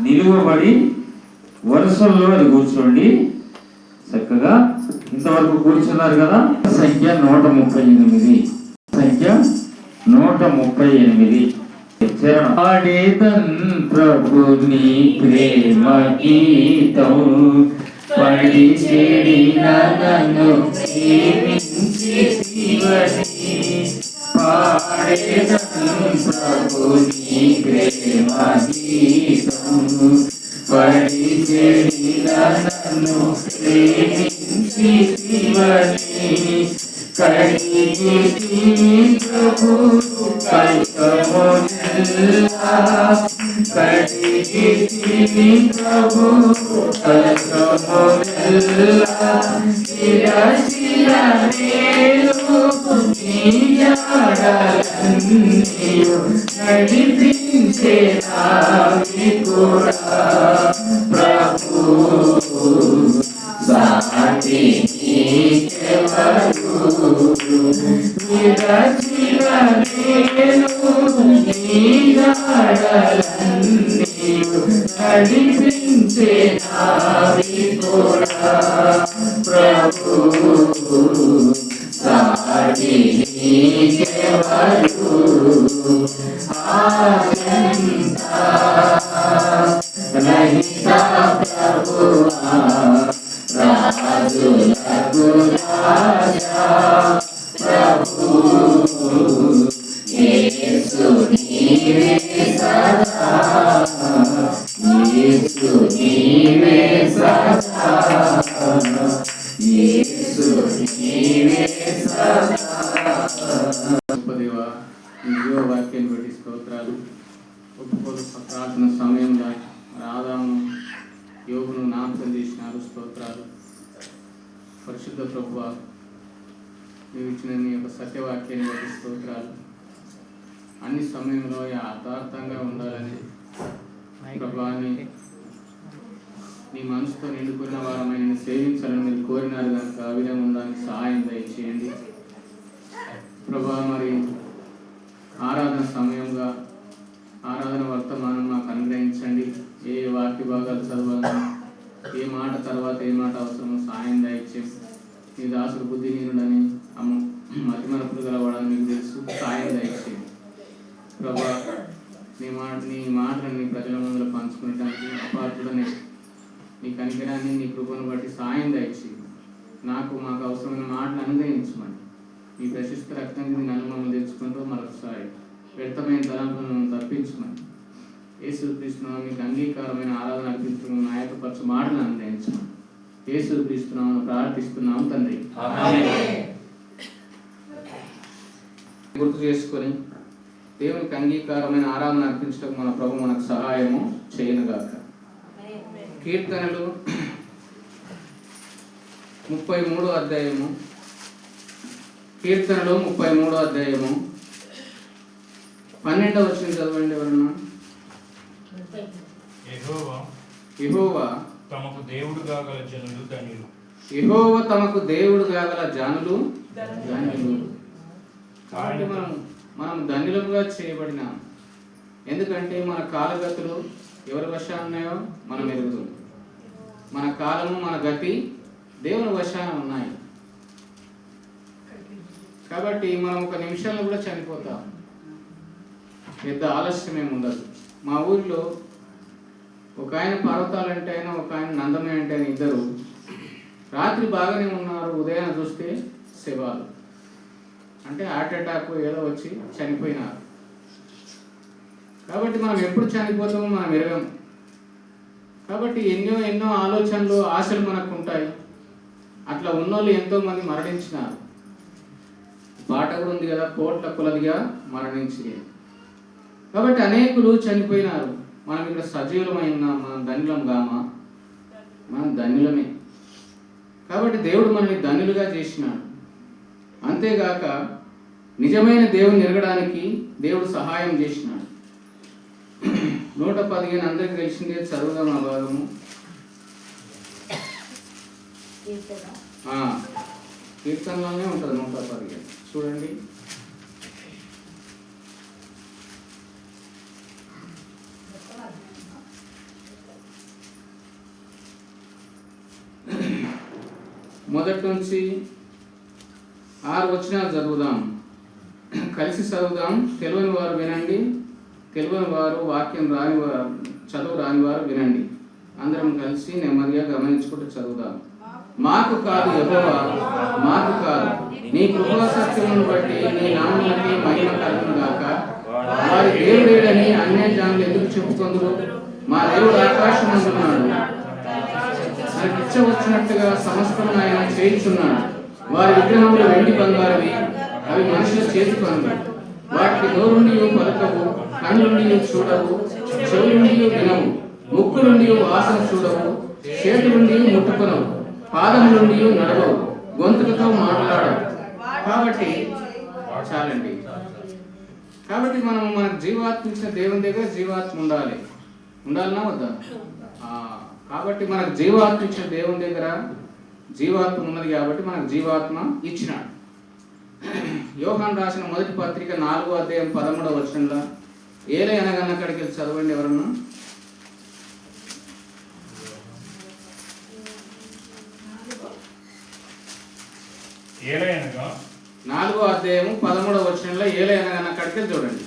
నిలువబడి వరుసల్లో అది కూర్చోండి. చక్కగా ఇంతవరకు కూర్చున్నారు కదా. సంఖ్య 138. సంఖ్య 138. ఆడేదన్ ప్రభుని ప్రేమ గీతం, పడి చెడిన నన్ను ప్రేమించి శివని. పాడేదన్ ప్రభుని ప్రేమ గీతం, పడి చెడిన నన్ను ప్రేమించి శివని. కడిగి ప్రభు కల్పముల్లా, కడిగి ప్రభు కల్పముల్లా. శిర శిర వేలు నీయాడలన్నీయు నడిపించే నావి కూడా ప్రభు. సాటి నీకెవరు విరచిన వేలు నీయాడలన్నీయు నడిపించే నావి కూడా ప్రభు. సాటి నీకెవరు ఆనంద రహిత ప్రభువా, రాజులకు రాజా ప్రభు. యేసు నీవే సదా, యేసు నీవే సదా, యేసు నీవే సదా. దేవా, నీ జీవ వాక్యాన్ని బట్టి స్తోత్రాలు. ఒప్పుకోలు ప్రార్థన సమయంలో ఆదాము యోగును నామకం చేసినారు. స్తోత్రాలు. పరిశుద్ధ ప్రభువా, నీవు ఇచ్చిన నీ యొక్క సత్యవాక్యాన్ని బట్టి స్తోత్రాలు. అన్ని సమయంలో యథార్థంగా ఉండాలని ప్రభువాన్ని నీ మనసుతో నిండుకున్న వారమైన నేను సేవించాలని మీరు కోరినారు కనుక ఆ విధంగా ఉండడానికి సహాయం దయచేయండి ప్రభువా. మరి ఆరాధన సమయంగా ఆరాధన వర్తమానం మాకు అనుగ్రహించండి. ఏ వాక్య భాగాలు చదవాలని, ఏ మాట తర్వాత ఏ మాట అవసరమో సాయం దయచేసి. నీ దాసుడు బుద్ధిహీనుడని మతిమరపులు గలవాడని మీకు తెలుసు, సాయం దయచేయండి ప్రభా. నీ మాటలను నీ ప్రజల ముందు పంచుకునేటానికి అపార్థుడని నీ కనికరాన్ని నీ కృపను బట్టి సాయం దయచేయండి. మాకు అవసరమైన మాటలు అనుగ్రహించమని ఈ ప్రశస్త రక్తం నన్ను మమ్మల్ని తెచ్చుకుంటూ మరొకసారి వ్యర్థమైన తలంపులను తప్పించమని యేసుక్రీస్తు మీకు అంగీకారమైన ఆరాధన అర్పించుకున్న నాయకపరచు మాటలను అనుగ్రహించమని యేసుక్రీస్తునామమున ప్రార్థిస్తున్నాము తండ్రి. గుర్తు చేసుకొని దేవునికి అంగీకారమైన ఆరాధన అర్పించడం మన ప్రభు మనకు సహాయము చేయనుగాక. కీర్తనలు 33వ అధ్యాయము. కీర్తనలు 33వ అధ్యాయము 12వ వచనం చదవండి ఎవరన్నా. యెహోవా తమకు దేవుడుగా గల జనులు ధన్యులు. యెహోవా తమకు దేవుడుగా గల జనులు ధన్యులు. కాబట్టి మనం ధన్యులుగా చేయబడినాం. ఎందుకంటే మన కాలగతులు ఎవరి వశాన ఉన్నాయో మనం ఎరుగుతాం. మన కాలము మన గతి దేవుని వశాన ఉన్నాయి. కాబట్టి మనం ఒక నిమిషంలో కూడా చనిపోతాం. పెద్ద ఆలస్యం ఏమి ఉండదు. మా ఊరిలో ఒక ఆయన పర్వతాలంటే అయినా, ఒక ఆయన నందమే అంటే అయినా, ఇద్దరు రాత్రి బాగానే ఉన్నారు. ఉదయాన్ని చూస్తే శవాలు, అంటే హార్ట్ అటాక్ ఏదో వచ్చి చనిపోయినారు. కాబట్టి మనం ఎప్పుడు చనిపోతామో మనం ఎరగము. కాబట్టి ఎన్నో ఆలోచనలు ఆశలు మనకు ఉంటాయి. అట్లా ఉన్నోళ్ళు ఎంతోమంది మరణించినారు. పాట కూడా ఉంది కదా, కోట్ల కొలదిగా మరణించి. కాబట్టి అనేకులు చనిపోయినారు. మనం ఇక్కడ సజీవులమై ఉన్నాం. మనం ధన్యులం గామా? మనం ధన్యులమే. కాబట్టి దేవుడు మనల్ని ధన్యులుగా చేసినాడు. అంతేగాక నిజమైన దేవుని ఎరగడానికి దేవుడు సహాయం చేసినాడు. 115 అందరికి తెలిసిందే, చదువుదాం ఆ భాగము. కీర్తనలోనే ఉంటుంది 115. చూడండి. మొదటి నుంచి 6 వచనాలు చదువుదాం, కలిసి చదువుదాం. తెలియని వారు వినండి, తెలియని వారు వాక్యం రాని వారు, చదువు రాని వారు వినండి. అందరం కలిసి నెమ్మదిగా గమనించుకుంటూ చదువుదాం. మాకు కాదు యెహోవా, మాకు కాదు, నీ కృపా సత్యమును బట్టి నీ నామమునకి మహిమ కలుగును గాక. వారి దేవుడేడని అన్యజనులు ఎందుకు చెప్పుకొందురు? మా దేవుడు ఆకాశమందున్నాడు, తనకిచ్చ వచ్చినట్టుగా సమస్తము ఆయన చేయుచున్నాడు. వారి విగ్రహములు వెండి బంగారవి, అవి మనుషుల చేతి పనులు. వాటికి నోరుండి పలకవు, కన్నుండి చూడవు, చెవులుండి వినవు, ముక్కులుండి వాసన చూడవు, చేతులుండి ముట్టుకొనవు, పాదములుండి నడవవు, గొంతులతో మాట్లాడవు. కాబట్టి చాలండి. కాబట్టి మనం మనకు జీవాత్మ ఇచ్చిన దేవుని దగ్గర జీవాత్మ ఉండాలనా వద్దా? కాబట్టి మనకు జీవాత్మ ఇచ్చిన దేవుని దగ్గర జీవాత్మ ఉన్నది కాబట్టి మనకు జీవాత్మ ఇచ్చినాడు. యోహాను రాసిన మొదటి పత్రిక 4వ అధ్యాయం 13వ వచనంలో ఏలే అనగన్న అక్కడికి వెళ్ళి చదవండి ఎవరన్నా. ఏలయనగా 4వ అధ్యాయం 13వ వచనంలో ఏలే అనగన్న అక్కడికి వెళ్ళి చూడండి.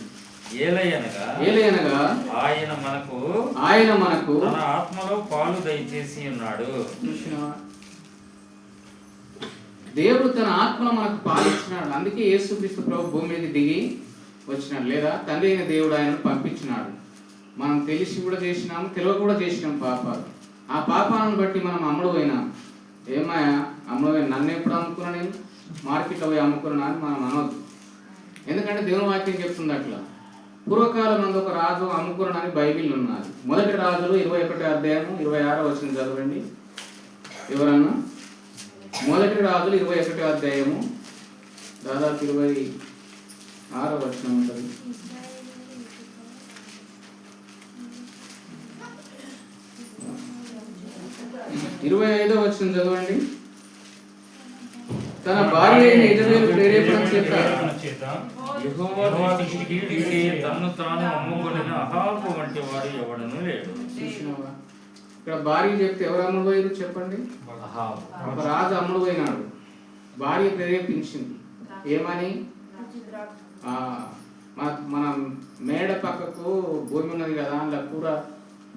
ఏలయనగా ఆయన మనకు తన ఆత్మలో పాలు దయచేసి ఉన్నాడు. దేవుడు తన ఆత్మలో మనకు పాలిచ్చినాడు. అందుకే యేసుక్రీస్తు ప్రభు భూమి మీద దిగి వచ్చినాడు, లేదా తండ్రి అయిన దేవుడు ఆయనను పంపించినాడు. మనం తెలిసి కూడా చేసినాము, తెలియక కూడా చేసినాం పాపాలు. ఆ పాపాలను బట్టి మనం అమ్ముడు పోయినాం. ఏమాయా అమ్ముడు పోయినా, నన్ను ఎప్పుడు అమ్ముకున్నా, నేను మార్కెట్లో పోయి అమ్ముకున్నా అని మనం అనవద్దు. ఎందుకంటే దేవుని వాక్యం చెప్తుంది అట్లా. పూర్వకాలం మంది ఒక రాజు అమ్ముకున్నాడని బైబిల్ ఉన్నది. మొదటి రాజులు 21వ అధ్యాయం 26వ వచనం చదవండి ఎవరన్నా. మొదటి రాజులు 21వ అధ్యాయము దాదాపు 26వ వచనం ఉంటుంది. ఇరవై 25వ వచనం చదవండి. తన భార్య అయిన యెజబెలు ప్రేరేపణ చేత యెహోవా దృష్టికి తన్ను తాను అమ్ముకొనిన అహాబు వంటి వాడు ఎవడను లేడు. ఇక్కడ భార్య చెప్తే ఎవరు అమ్ముడు పోయారు చెప్పండి? ఒక రాజు అమ్ముడు పోయినాడు. భార్య ప్రేరేపించింది ఏమని? మన మేడ పక్కకు భూమి ఉన్నది కదా, అందులో కూర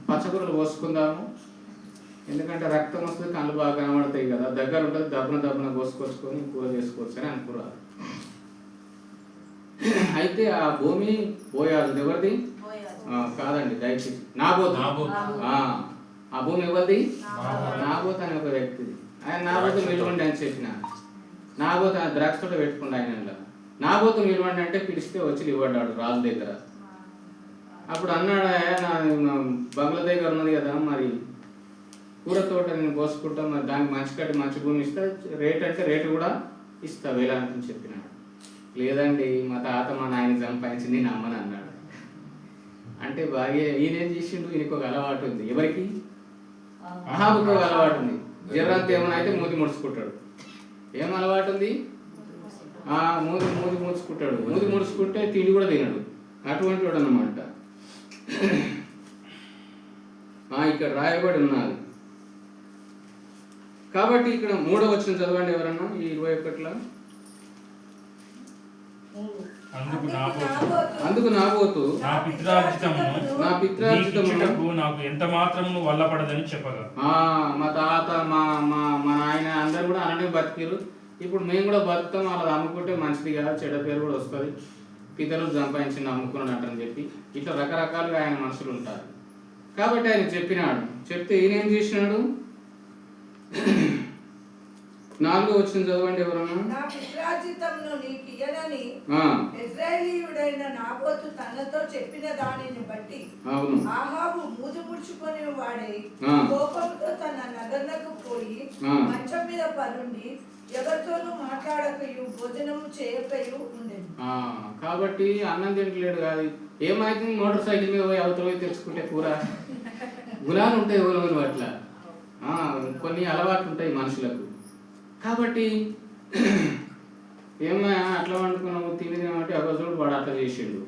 పచ్చకూరలు పోసుకుందాము, ఎందుకంటే రక్తం వస్తుంది, కళ్ళు బాగా కనబడతాయి కదా, దగ్గర ఉంటుంది, దబ్బున కోసుకొచ్చుకొని కూర చేసుకోవచ్చు అని అనుకున్నారు. అయితే ఆ భూమి బోయాజు ఎవరిది? కాదండి, దయచేసి నాబోతు. ఆ భూమి ఎవరిది? నాబోతు అనే ఒక వ్యక్తిది. ఆయన నాబోతు నిలవండి అని చెప్పిన. నాబోతు ఆయన ద్రాక్ష తోట పెట్టుకుంటా ఆయన. నాబోతు నిలవండి అంటే పిలిస్తే వచ్చి ఇవ్వడ్డాడు రాజు దగ్గర. అప్పుడు అన్నాడు, నా బంగ్లా దగ్గర ఉన్నది కదా, మరి కూర తోట నేను కోసుకుంటా, మరి దానికి మంచి భూమి ఇస్తా, రేట్ అంటే రేటు కూడా ఇస్తా వేలాంటి చెప్పినాడు. లేదండి, మా తాత మా నాయన సంపాదించింది నేను అమ్మని అన్నాడు. అంటే బాగా ఈయనేం చేసిండు, ఈయనకు ఒక అలవాటు ఉంది. ఎవరికి? అహాబుకు ఒక అలవాటు ఉంది. జర్రంత ఏమైనా అయితే మూతి ముడుచుకుంటాడు. ఏం అలవాటు ఉంది? మూతి ముడుచుకుంటాడు. మూతి ముడుచుకుంటే తిండి కూడా తినడు. అటువంటి వాడు అన్నమాట. ఇక్కడ రాయబడి ఉన్నది. కాబట్టి ఇక్కడ 3వ వచనం చదవండి ఎవరన్నా, ఈ 21లో. అందుకు నాబోతు నా పిత్రార్జితమును నాకు ఎంత మాత్రము వల్లపడదని చెప్పగా, మా తాత మా నాయన అందరు కూడా అలానే బతికిరు. ఇప్పుడు మేము కూడా బతుకుతాం, వాళ్ళది అమ్ముకుంటే మంచిది కదా, చెడ్డ పేరు కూడా వస్తుంది, పితరులు సంపాదించింది అమ్ముకున్నట్టు అని చెప్పి ఇట్లా రకరకాలుగా ఆయన మనుషులు ఉంటారు. కాబట్టి ఆయన చెప్పినాడు. చెప్తే ఈయనేం చేసినాడు? 4వ వచనం చదవండి ఎవరన్నా. నా పిత్రార్జితమును నీకు ఇయ్యనని ఇశ్రాయేలీయుడైన నాబోతు తనతో చెప్పిన దానిని బట్టి అహాబు మూతి ముడుచుకొని వాడై కోపంతో తన నగరునకు పోయి మంచం మీద పరుండి ఎవరితోనూ మాట్లాడకయు భోజనము చేయకయు ఉండేది. కాబట్టి అన్నం తింటలేడు కాదు, ఏమైతుంది, మోటార్ సైకిల్ మీద పోయి అవతల పోయి తెచ్చుకుంటే కూర గులాలు ఉంటాయి ఎవరు అట్లా. కొన్ని అలవాట్లు ఉంటాయి మనుషులకు. కాబట్టి ఏమో అట్లా వండుకున్నావు తినేదేమంటే ఒకరోజు వాడు అట్లా చేసిండు.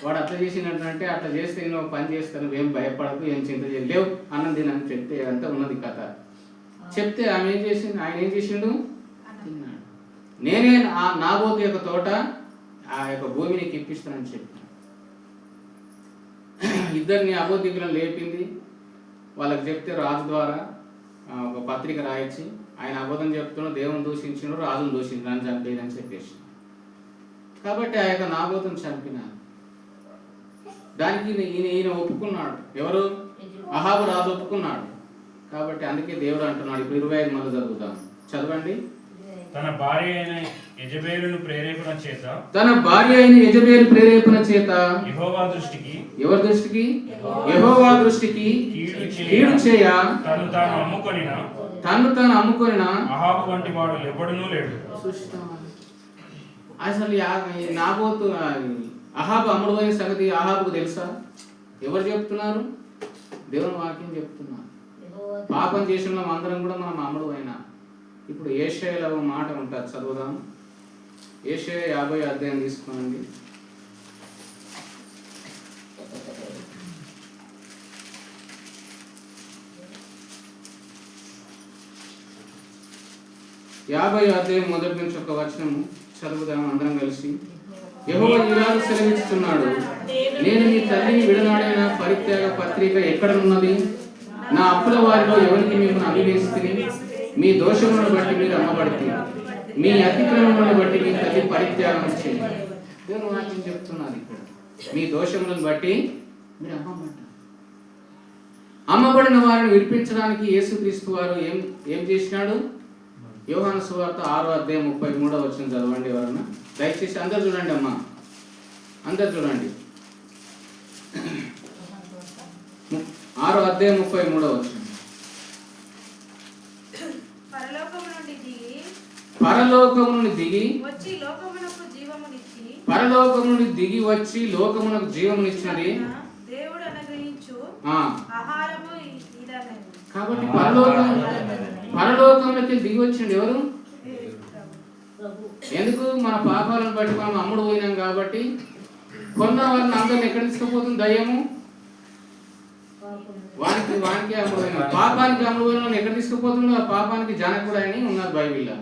వాడు అట్లా చేసినట్టు అట్లా చేస్తే నేను పని చేస్తాను, ఏం భయపడకు, ఏం చింత చేయలేవు, అన్నం తినని చెప్తే అంతా ఉన్నది కథ. చెప్తే ఆమె ఏం చేసింది, ఆయన ఏం చేసిండు, తిన్నాడు. నేనే నాబోతు యొక్క తోట ఆ యొక్క భూమిని ఇప్పిస్తానని చెప్పాను. ఇద్దరిని అబోధికులను లేపింది. వాళ్ళకి చెప్తే రాజు ద్వారా ఒక పత్రిక రాయించి ఆయన అబద్ధం చెప్తున్నాడు, దేవుని దూషించినాడు, రాజును దూషించాడు అని చంపేదని చెప్పేసి. కాబట్టి ఆ యొక్క నాబోతుని చంపినారు. దానికి ఈయన ఒప్పుకున్నాడు. ఎవరు? అహాబు రాజు ఒప్పుకున్నాడు. కాబట్టి అందుకే దేవుడు అంటున్నాడు. ఇప్పుడు 25 మంది చదువుతాం, చదవండి. తన భార్య అయిన యెజబేలును ప్రేరేపణ చేత, తన భార్య అయిన యెజబేలు ప్రేరేపణ చేత యెహోవా దృష్టికి, ఎవరి దృష్టికి? యెహోవా దృష్టికి కీడు చేయ తను తాను అమ్ముకొనిన అహాబు వంటి వాడు ఎవడునూ లేడు. అసలు నాబోతు అహాబు అమ్ముడు పోయిన సంగతి అహాబుకు తెలుసా? ఎవరు చెప్తున్నారు? దేవుని వాక్యం చెప్తున్నారు. పాపం చేసిన అందరం కూడా మనం అమ్ముడు అయినా. ఇప్పుడు యేషయాలో ఒక మాట ఉంటుంది, చదువుదాం. యేషయా 50 అధ్యాయం తీసుకోండి. అధ్యాయం మొదటి నుంచి ఒక వచనము చదువుదాం అందరం కలిసి. యెహోవా ఇలాగ సెలవిస్తున్నాడు, నేను మీ తల్లిని విడనాడిన పరిత్యాగ పత్రిక ఎక్కడ ఉన్నది? నా అప్పుల వారిలో ఎవరికి మిమ్మల్ని అభివేస్తుంది? మీ దోషములను బట్టి మీరు అమ్మబడితే, మీ అతిక్రమములను బట్టి మీ తల్లి పరిత్యాగం చేయండి. దేవుని వాక్యం చెప్తున్నారు ఇక్కడ. మీ దోషములను బట్టి మీరు అమ్మబడ్డారు. అమ్మబడిన వారిని విడిపించడానికి యేసుక్రీస్తు వారు ఏం చేసినాడు? యోహాను సువార్త 6వ అధ్యాయం 33వ వచనం చదవండి. ఎవరన్నా దయచేసి అందరు చూడండి అమ్మా, అందరు చూడండి. 6వ అధ్యాయం 33వ వచనం. పరలోకము నుండి దిగి వచ్చి లోకమునకు జీవమునిచ్చినది దేవుడు అనుగ్రహించు ఆహారము ఇదనే. కాబట్టి పరలోకంలోకి దిగి వచ్చింది ఎవరు? ఎందుకు? మన పాపాలను బట్టి మనం అమ్ముడు పోయినాం కాబట్టి. కొన్న వాళ్ళని అందరిని ఎక్కడ తీసుకుపోతుంది దయ్యము? వానికి అమ్ముడు పోయినా, పాపానికి అమ్ముడు పోయిన ఎక్కడ తీసుకుపోతుందో ఆ పాపానికి జనకుడు అని ఉన్నారు బైబిల్లో.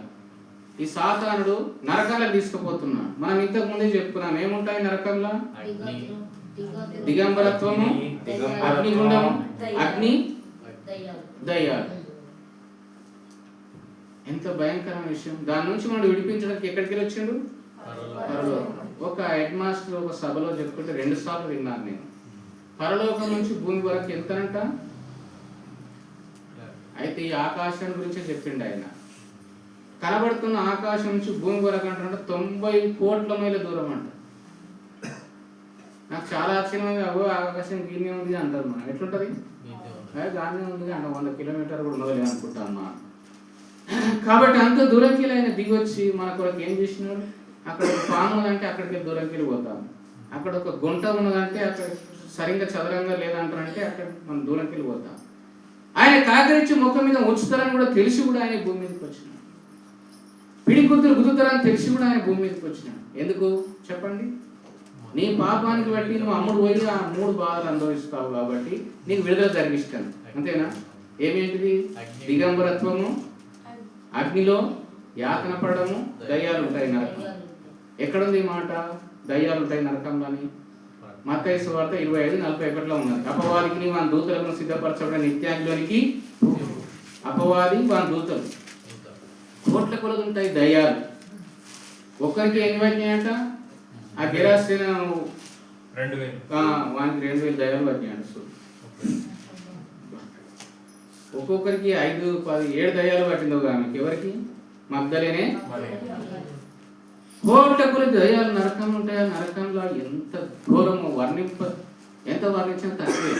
ఈ సాతానుడు నరకాలకు తీసుకుపోతున్నాడు. మనం ఇంతకు ముందే చెప్పుకున్నాం, ఏముంటాయి నరకంలో? దిగంబరత్వము, అగ్నిగుండము, అగ్ని, దయ్యాలు. ఎంత భయంకరమైన విషయం. దాని నుంచి మనం విడిపించడానికి ఎక్కడికి వచ్చిండు? పరలోకం. ఒక హెడ్ మాస్టర్ ఒక సభలో చెప్పుకుంటే 2 సార్లు విన్నాను నేను. పరలోకం నుంచి భూమి వరకు ఎంతనంట? అయితే ఈ ఆకాశం గురించే చెప్పిండు ఆయన. కనబడుతున్న ఆకాశం నుంచి భూమి వరకు అంటే 90 కోట్ల మైళ్ళ దూరం అంట. నాకు చాలా ఆశ్చర్యంగా, అవో ఆకాశం గీనే ఉంది అంటారు. మనం ఎట్లుంటది? గానే ఉంది అంట, 100 కిలోమీటర్ కూడా ఉండదు అనుకుంటాం అమ్మా. కాబట్టి అంత దూరంకి ఆయన దిగొచ్చి మన కొరకు ఏం చేసినాడు? అక్కడ ఒక పాము ఉన్నదంటే అక్కడికి దూరంకి వెళ్ళిపోతాం. అక్కడ ఒక గుంట ఉన్నదంటే అక్కడ సరిగ్గా చదరంగా లేదంటారంటే అక్కడ మనం దూరంకి వెళ్ళిపోతాం. ఆయన కాకరించి ముఖం మీద ఉంచుతారని కూడా తెలిసి కూడా ఆయన భూమి మీదకి వచ్చినాడు. పిడికొత్తులు గుద్దుతారని తెలిసి కూడా ఆయన భూమి మీదకి వచ్చినాడు. ఎందుకు చెప్పండి? నీ పాపానికి బట్టి నువ్వు అమ్ముడు పోయి ఆ 3 బాధలు అనుభవిస్తావు కాబట్టి నీకు విడుదల జరిగిస్తాను. అంతేనా? ఏమేంటిది? దిగంబరత్వము, అగ్నిలో యాతన పడము, దయ్యాలు ఉంటాయి నరకం. ఎక్కడుంది ఈ మాట? దయ్యాలు ఉంటాయి నరకంలోని. మత్తయి సువార్త 25:41లో ఉన్నది. అపవాదికి వాని దూతలను సిద్ధపరచబడిన నిత్యాగ్నిలోనికి అపవాది వాని దూతలు కోట్ల కొలది ఉంటాయి దయ్యాలు. ఒక్కరికి ఎన్ని పట్టినాయంట? ఆ గిరాసిన 2000 వానికి 2000 దయ్యాలు పట్టినాయంట. ఒక్కొక్కరికి 5, 10, 7 దయ్యాలు పట్టిందో ఆమెకి. ఎవరికి? మగ్దలేనే. కోట్ల కొలది దయ్యాలు నరకంలో ఉంటాయి. నరకంలో ఎంత ఘోరమో ఎంత వర్ణించినా తక్కువే.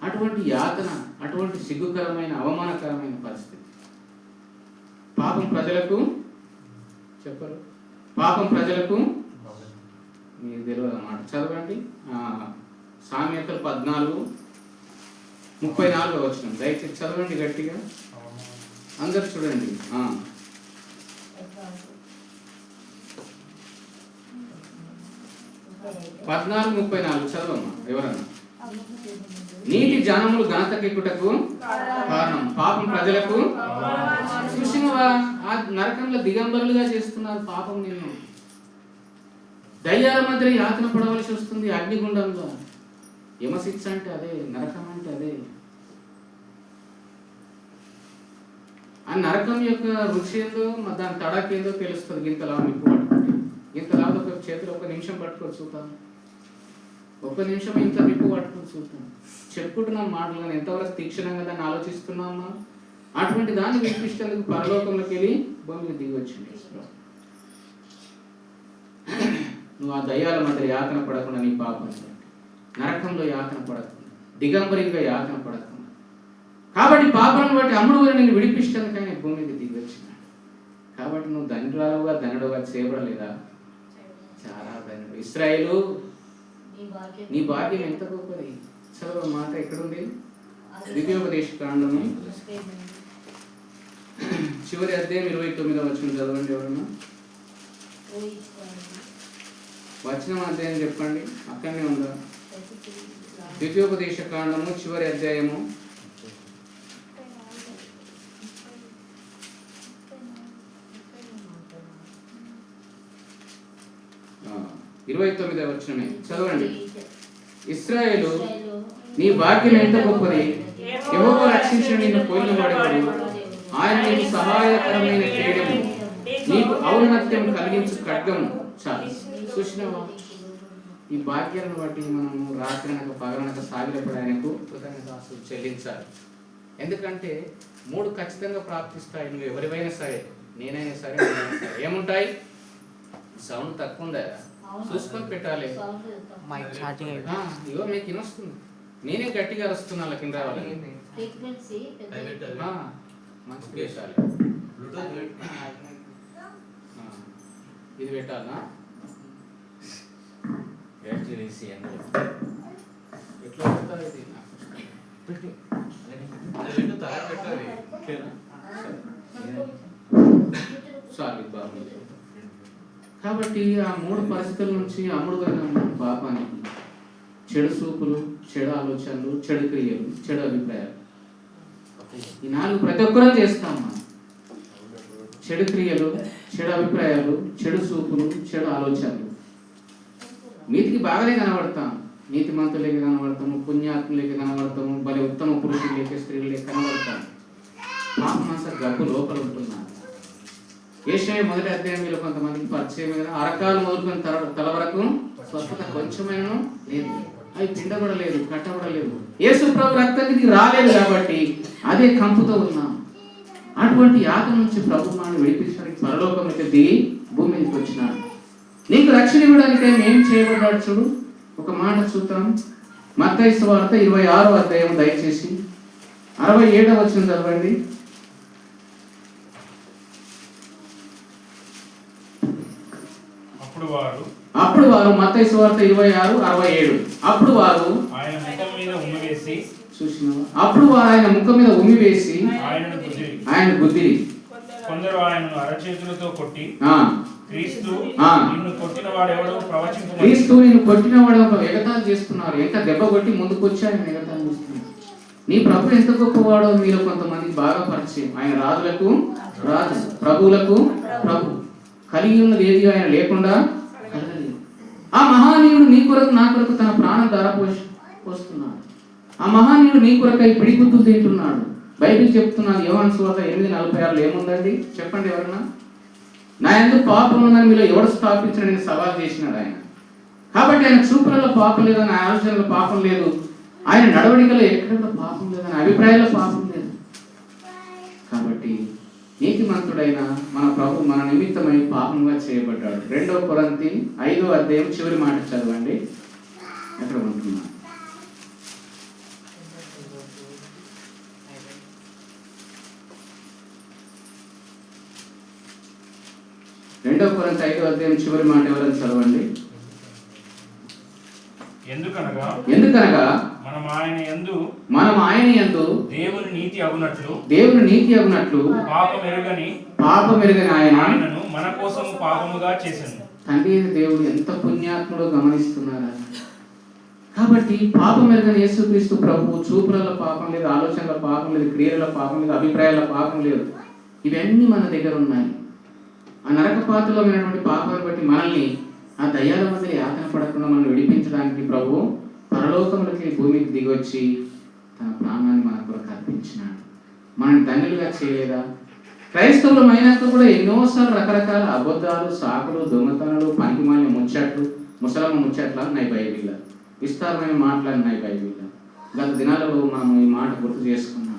అటువంటి యాతన, అటువంటి సిగ్గుకరమైన అవమానకరమైన పరిస్థితి. పాపం ప్రజలకు చెప్పరు. పాపం ప్రజలకు మీకు తెలియదు అన్నమాట. చదవండి సామెతలు 14:34 వచనం. దయచేసి చదవండి గట్టిగా అందరు చూడండి. 14:34 చదవమ్మా ఎవరన్నా. నీతి జనములు ఘనతకెక్కుటకు కారణం, పాపం ప్రజలకు చూసినవా ఆ నరకంలో దిగంబరులుగా చేస్తున్నారు పాపం. నిన్ను దయ్యాల మధ్య యాతన పడవలసి వస్తుంది, అగ్నిగుండంలో. యమశిక్ష అంటే అదే, నరకం అంటే అదే. ఆ నరకం యొక్క రుచి ఏందో దాని తడాకేందో తెలుస్తుంది. గింతలా నిప్పు పట్టుకుంటే, గింతలా ఒక చేతిలో 1 నిమిషం పట్టుకొని చూద్దాం, 1 నిమిషం ఇంత నిప్పు పట్టుకొని చూద్దాం. చెప్పుకుంటున్నాం మాటలు, కానీ ఎంతవరకు తీక్షణంగా దాన్ని ఆలోచిస్తున్నామా? అటువంటి దాన్ని వినిపించేందుకు పరలోకంలోకి వెళ్ళి భూమికి దిగి వచ్చింది. నువ్వు ఆ దయ్యాల మధ్య యాతన పడకుండా, నీ పాపం నరకంలో యాతన పడకుండా, దిగంబరిగా యాతన పడకుండా. కాబట్టి పాపాలను బట్టి అమ్ముడు నిన్ను విడిపిస్తాను కానీ భూమికి దిగి వచ్చినాడు. కాబట్టి నువ్వు ధనురాలుగా ధనుడుగా చేయబడలేదా? చాలా ధనుడు. ఇశ్రాయేలు నీ భాగ్యం ఎంత గొప్పది. చదువు మాట ఎక్కడుంది? ద్వితీయోపదేశ కాండము చివరి అధ్యాయం 29వ వచనం చదవండి. ఎవరన్నా వచనం అధ్యాయం చెప్పండి, అక్కడనే ఉందా? ద్వితీయోపదేశ కాండము చివరి అధ్యాయము 29వ వచనమే చదవండి. ఇశ్రాయేలు నీ భాగ్యం ఎంత గొప్పది, యెహోవా రక్షించిన నిన్ను పోయిన వాడెవడు? ఆయన నీకు సహాయకరమైన కేడము, నీకు ఔన్నత్యం కలిగించు ఖడ్గము. చాలు. చూసినావా? ఈ భాగ్యాలను బట్టి మనము రాత్రనక పగలనక సాగినప్పుడు ఆయనకు కృతజ్ఞతాస్తుతులు చెల్లించాలి. ఎందుకంటే 3 ఖచ్చితంగా ప్రాప్తిస్తాయి. నువ్వు ఎవరివైనా సరే, నేనైనా సరే, ఏముంటాయి? సౌండ్ తక్కువ ఉందా? చూసుకొని పెట్టాలి. ఇగో మీకు వినొస్తుంది, నేనే గట్టిగా అరుస్తున్నా. కింద రావాలి, మంచి పెట్టాలి. ఇది పెట్టాలా? ఎట్లా పెడతారు ఇది? చాలు బాగుంది. కాబట్టి ఆ 3 పరిస్థితుల నుంచి అమ్ముడుగా పాపానికి, చెడు చూపులు, చెడు ఆలోచనలు, చెడు క్రియలు, చెడు అభిప్రాయాలు, ఈ 4 ప్రతి ఒక్కరూ చేస్తాం మనం. చెడు క్రియలు, చెడు అభిప్రాయాలు, చెడు చూపులు, చెడు ఆలోచనలు. నీతికి బాగానే కనబడతాం, నీతిమంతులకి కనబడతాము, పుణ్యాత్ములకి కనబడతాము, భలే ఉత్తమ పురుషులకి స్త్రీలకి కనబడతాము. పాపం అంతా గబ్బు లోపల ఉంటున్నారు. యెషయా 1వ అధ్యాయంలో కొంతమందికి పరిచయం కదా, అరకాలు మొదలుకొని తల వరకు స్వస్థత కొంచెమైనా లేదు, అవి పిండబడలేదు, కట్టబడలేదు. యేసు ప్రభు రక్తానికి రాలేదు కాబట్టి అదే కంపుతో ఉన్నాం. అటువంటి యాతన నుంచి ప్రభు మనం విడిపించడానికి పరలోకంలోకి దిగి భూమి మీదకి వచ్చినాడు. నీకు రక్షణ ఇవ్వడానికి ఏం చేయబడ్డాడు చూడు. ఒక మాట చూద్దాం. మత్తయి సువార్త 26వ అధ్యాయం దయచేసి 67వ వచనం చదవండి. అప్పుడు వారు మత్తయి సువార్త 26:67 అప్పుడు వారు ఆయన ముఖం మీద ఉమ్మివేసి, చూసినావా? అప్పుడు వారు ఆయన ముఖం మీద ఉమ్మివేసి ఆయన గుద్దిరి. కొందరు ఆయనను అరచేతులతో కొట్టి, క్రీస్తు నిన్ను కొట్టిన వాడెవడో ప్రవచించు, క్రీస్తు నిన్ను కొట్టిన వాడెవడో ఎగతాళి చేస్తున్నారు. ఎంత దెబ్బ కొట్టి ముందుకు వచ్చి ఆయన ఎగతాళి చేస్తున్నారు. నీ ప్రభు ఎంత గొప్పవాడో మీలో కొంతమందికి బాగా పరిచయం. ఆయన రాజులకు రాజు, ప్రభువులకు ప్రభు, కలిగి ఉన్నది ఏది ఆయన లేకుండా కలగలేదు. ఆ మహానీయుడు నీ కొరకు నా కొరకు తన ప్రాణం ధర పోస్తున్నాడు. ఆ మహానీయుడు నీ కొరకై పిడిగుద్దులు తింటున్నాడు. బైబిల్ చెప్తున్నాను, యోహాను సువార్త 8:46 ఏముందండి చెప్పండి ఎవరన్నా? నా ఎందుకు పాపం ఉందని మీలో ఎవరు స్థాపించిన నేను సవాల్ చేసినాడు ఆయన. కాబట్టి ఆయన చూపులలో పాపం లేదు, ఆయన ఆలోచనలో పాపం లేదు, ఆయన నడవడికలో ఎక్కడ పాపం లేదు, ఆయన అభిప్రాయాల్లో పాపం లేదు. కాబట్టి నీతిమంతుడైన మన ప్రభు మన నిమిత్తమై పాపంగా చేయబడ్డాడు. 2 కొరింథీ 5వ అధ్యాయం చివరి మాట చదవండి. ఎక్కడ ఉంటున్నా? 2 కొరింథీ 5వ అధ్యాయం చివరి మాట ఎవరైనా చదవండి. ఎందుకనగా మనం ఆయన యందు దేవుని నీతి అగునట్లు పాపమెరుగని ఆయనను మన కోసం పాపముగా చేశాను. తండ్రి దేవుడు ఎంత పుణ్యాత్ముడో గమనిస్తున్నారా? కాబట్టి పాపం ఎరగని యేసుక్రీస్తు ప్రభు చూపులలో పాపం లేదు, ఆలోచనల పాపం లేదు, క్రియల పాపం లేదు, అభిప్రాయాల పాపం లేదు. ఇవన్నీ మన దగ్గర ఉన్నాయి. ఆ నరకపాతలో ఉన్నటువంటి పాపాన్ని బట్టి మనల్ని ఆ దయ్యాల మధ్య యాతన పడకుండా మనం విడిపించడానికి ప్రభు పరలోకములకి భూమికి దిగొచ్చి తన ప్రాణాన్ని మన కొరకు అర్పించినాడు. మనల్ని ధన్యులుగా చేయలేదా? క్రైస్తవులు అయినాక కూడా ఎన్నోసార్లు రకరకాల అబద్ధాలు, సాకులు, దొంగతనాలు, పనికిమాలిన ముచ్చట్లు, ముసలమ్మ ముచ్చట్లు ఉన్నాయి బైబిల్లో. విస్తారమైన మాటలు ఉన్నాయి బైబిల్లో. గత దినాలలో మనం ఈ మాట గుర్తు చేసుకున్నాం.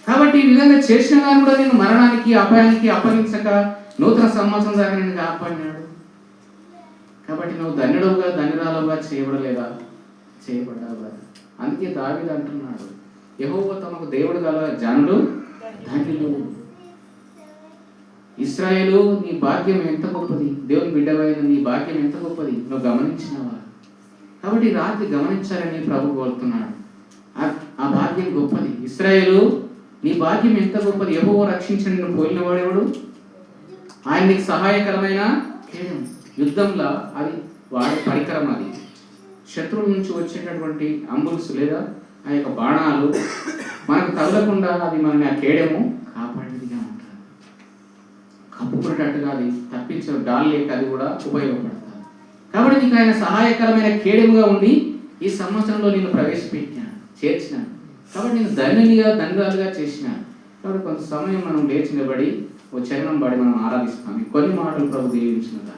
కాబట్టి ఈ విధంగా చేసిన కానీ కూడా నేను మరణానికి, అపాయానికి అప్పగించక నూతన సంవత్సరం దాకా నేను కాపాడినాడు. కాబట్టి నువ్వు ధన్యుడుగా ధన్యురాలుగా చేయబడలేదా? చేయబడ్డావు కదా. అందుకే దావీదు అంటున్నాడు, యెహోవా తమకు దేవుడు గల జనులు ధన్యులు. ఇశ్రాయేలు, నీ భాగ్యం ఎంత గొప్పది, దేవుని బిడ్డవైన నీ భాగ్యం ఎంత గొప్పది, నువ్వు గమనించినవా? కాబట్టి రాత్రి గమనించాలని ప్రభు కోరుతున్నాడు. ఆ భాగ్యం గొప్పది. ఇశ్రాయేలు, నీ భాగ్యం ఎంత గొప్పది. యెహోవా రక్షించని నిన్ను పోలిన వాడెవడు? ఆయన నీకు సహాయకరమైన కేడం. యుద్ధంలో అది వాడే పరికరం. అది శత్రువుల నుంచి వచ్చేటటువంటి అంబుల్స్ లేదా ఆ యొక్క బాణాలు మనకు తగలకుండా అది మనని ఆ కేడము కాపాడేదిగా ఉంటుంది. కప్పుకునేటట్టుగా అది తప్పించే డాల్ లేక అది కూడా ఉపయోగపడుతుంది. కాబట్టి నీకు ఆయన సహాయకరమైన కేడముగా ఉండి ఈ సంవత్సరంలో నేను ప్రవేశపెట్టినాను, చేర్చినాను. కాబట్టి నేను ధన్యునిగా ధన్యురాలుగా చేసినాను. కాబట్టి కొంత సమయం మనం లేచి నిలబడి ఓ చరణం పాడి మనం ఆరాధిస్తాం. కొన్ని మాటలు ప్రభు దీవించిన దాకా.